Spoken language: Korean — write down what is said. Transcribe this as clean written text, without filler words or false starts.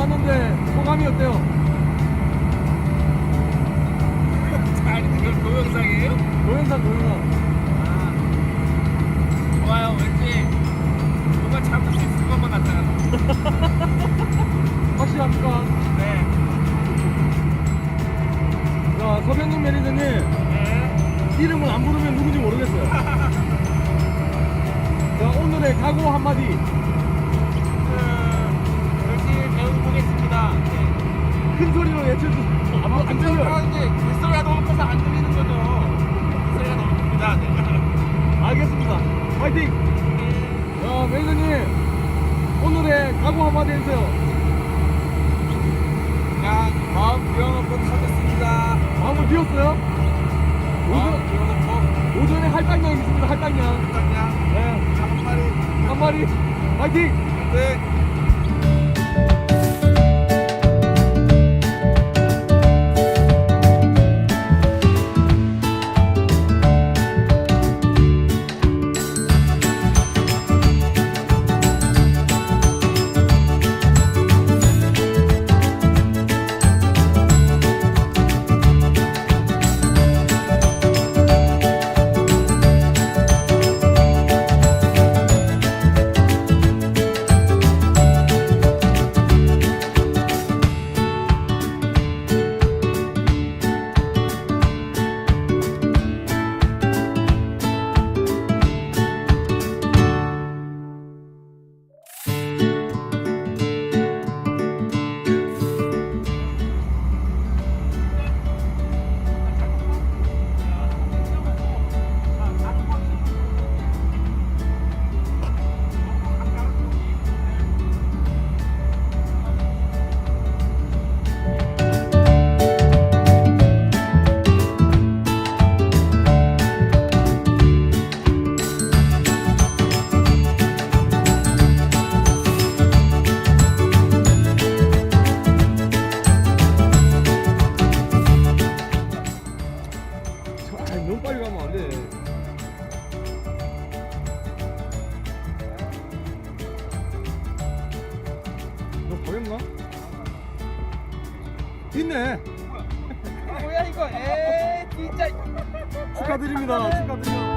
왔는데 소감이 어때요? 아니 이건 동영상이에요? 동영상. 좋아요. 왠지 누가 잡을 수 있을 것만 같아요. 확실합니까? 네. 자, 서현님 매니저님 네. 이름을 안 부르면 누군지 모르겠어요. 자, 오늘의 각오 한마디. 열심히 배워보겠습니다. 네. 큰 소리로 외쳐주세요. 안 들려요. 이제 뱃소리가 너무 커서 안 들리는 거죠. 뱃소리가 너무 큽니다. 네. 알겠습니다. 파이팅! 자, 매니저님 오늘의 각오 한마디 해주세요. 그냥 마음 비워놓고 타겠습니다. 마음을 비웠어요? 마음 비워놓고 오전에 할당량 있습니다. 할당량. 그냥 네. 한 마리. 한 마리. 파이팅! 네. 너무 빨리 가면 안 돼. 너 가겠나? 있네. 뭐야 이거? 에 진짜. 축하드립니다. 축하드려요.